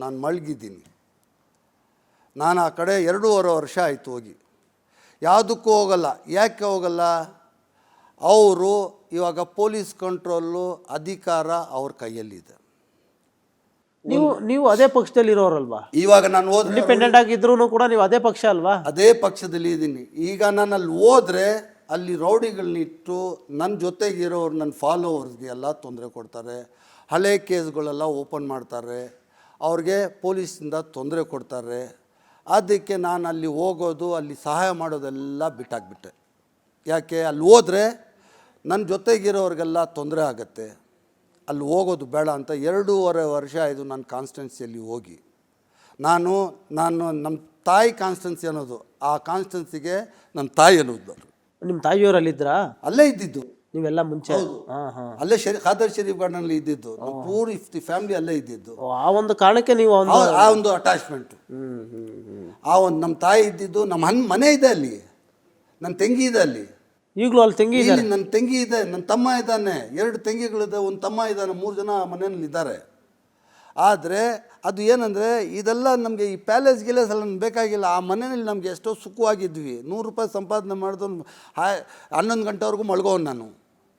ನಾನು ಮಲಗಿದ್ದೀನಿ. ನಾನು ಆ ಕಡೆ 2.5 ವರ್ಷ ಆಯಿತು ಹೋಗಿ. ಯಾವುದಕ್ಕೂ ಹೋಗಲ್ಲ. ಯಾಕೆ ಹೋಗಲ್ಲ? ಅವರು ಇವಾಗ ಪೊಲೀಸ್ ಕಂಟ್ರೋಲು ಅಧಿಕಾರ ಅವ್ರ ಕೈಯಲ್ಲಿದೆ. ನೀವು ಅದೇ ಪಕ್ಷದಲ್ಲಿ ಇರೋರಲ್ವಾ? ಇವಾಗ ನಾನು ಹೋದ್ರೆ ಇಂಡಿಪೆಂಡೆಂಟ್ ಆಗಿದ್ರು ಕೂಡ ನೀವು ಅದೇ ಪಕ್ಷ ಅಲ್ವಾ? ಅದೇ ಪಕ್ಷದಲ್ಲಿ ಇದ್ದೀನಿ. ಈಗ ನಾನು ಅಲ್ಲಿ ಹೋದರೆ ಅಲ್ಲಿ ರೌಡಿಗಳನ್ನಿಟ್ಟು ನನ್ನ ಜೊತೆಗಿರೋರು ನನ್ನ ಫಾಲೋವರ್ಸ್ಗೆ ಎಲ್ಲ ತೊಂದರೆ ಕೊಡ್ತಾರೆ. ಹಳೆ ಕೇಸ್ಗಳೆಲ್ಲ ಓಪನ್ ಮಾಡ್ತಾರೆ. ಅವ್ರಿಗೆ ಪೊಲೀಸಿಂದ ತೊಂದರೆ ಕೊಡ್ತಾರೆ. ಅದಕ್ಕೆ ನಾನು ಅಲ್ಲಿ ಹೋಗೋದು, ಅಲ್ಲಿ ಸಹಾಯ ಮಾಡೋದೆಲ್ಲ ಬಿಟ್ಟಾಕ್ಬಿಟ್ಟೆ. ಯಾಕೆ? ಅಲ್ಲಿ ಹೋದರೆ ನನ್ನ ಜೊತೆಗಿರೋರಿಗೆಲ್ಲ ತೊಂದರೆ ಆಗುತ್ತೆ. ಅಲ್ಲಿ ಹೋಗೋದು ಬೇಡ ಅಂತ 2.5 ವರ್ಷ ಆಯಿತು ನಾನು ಕಾನ್ಸ್ಟಿಟ್ಯೂನ್ಸಿಯಲ್ಲಿ ಹೋಗಿ. ನಾನು ನಮ್ಮ ತಾಯಿ ಕಾನ್ಸ್ಟಿಟ್ಯೂನ್ಸಿ ಅನ್ನೋದು, ಆ ಕಾನ್ಸ್ಟಿಟ್ಯೂನ್ಸಿಗೆ ನಮ್ಮ ತಾಯಿ ಅನ್ನೋದು. ನಿಮ್ಮ ತಾಯಿಯವರಲ್ಲಿದ್ರಾ? ಅಲ್ಲೇ ಇದ್ದಿದ್ದು ನೀವೆಲ್ಲ ಮುಂಚೆ? ಅಲ್ಲೇ ಖಾದರ್ ಶರೀಫ್ ಗಾರ್ಡನಲ್ಲಿ ಇದ್ದಿದ್ದು. ಪೂರ್ ಇಫ್ತಿ ಫ್ಯಾಮಿಲಿ ಅಲ್ಲೇ ಇದ್ದಿದ್ದು. ಆ ಒಂದು ಕಾರಣಕ್ಕೆ ನೀವು ಆ ಒಂದು ಅಟ್ಯಾಚ್ಮೆಂಟ್. ಆ ಒಂದು ನಮ್ಮ ತಾಯಿ ಇದ್ದಿದ್ದು, ನಮ್ಮ ಮನೆ ಇದೆ ಅಲ್ಲಿ, ನನ್ನ ತಂಗಿ ಇದೆ ಅಲ್ಲಿ. ಈಗಲೂ ಅಲ್ಲಿ ತಂಗಿ ಇದೆ? ನನ್ನ ತಂಗಿ ಇದೆ, ನನ್ನ ತಮ್ಮ ಇದ್ದಾನೆ, 2 ತಂಗಿಗಳಿದೆ, ಒಂದು ತಮ್ಮ ಇದ್ದಾನೆ, 3 ಜನ ಮನೆಯಲ್ಲಿ ಇದ್ದಾರೆ. ಆದರೆ ಅದು ಏನಂದರೆ ಇದೆಲ್ಲ ನಮಗೆ ಈ ಪ್ಯಾಲೇಸ್ ಗಿಲೇಸ್ ಎಲ್ಲ ಬೇಕಾಗಿಲ್ಲ. ಆ ಮನೆಯಲ್ಲಿ ನಮಗೆ ಎಷ್ಟೋ ಸುಖವಾಗಿದ್ವಿ. 100 ರೂಪಾಯಿ ಸಂಪಾದನೆ ಮಾಡಿದವನು 11 ಗಂಟೆವರೆಗೂ ಮಲ್ಗೋನು ನಾನು.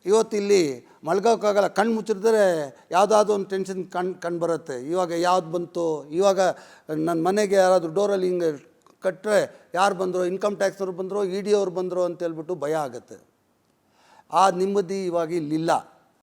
ಇವತ್ತು ಇಲ್ಲಿ ಮಲ್ಗೋಕ್ಕಾಗಲ್ಲ. ಕಣ್ಣು ಮುಚ್ಚಿದ್ರೆ ಯಾವುದಾದ್ರು ಒಂದು ಟೆನ್ಷನ್ ಕಣ್ಣು ಬರುತ್ತೆ. ಇವಾಗ ಯಾವ್ದು ಬಂತು, ಇವಾಗ ನನ್ನ ಮನೆಗೆ ಯಾರಾದರೂ ಡೋರಲ್ಲಿ ಹಿಂಗೆ ಕಟ್ಟರೆ ಯಾರು ಬಂದರು, ಇನ್ಕಮ್ ಟ್ಯಾಕ್ಸ್ನವ್ರು ಬಂದರು, ಇ ಡಿ ಅವ್ರು ಬಂದರು ಅಂತೇಳ್ಬಿಟ್ಟು ಭಯ ಆಗುತ್ತೆ. ಆ ನೆಮ್ಮದಿ ಇವಾಗ ಇಲ್ಲಿಲ್ಲ.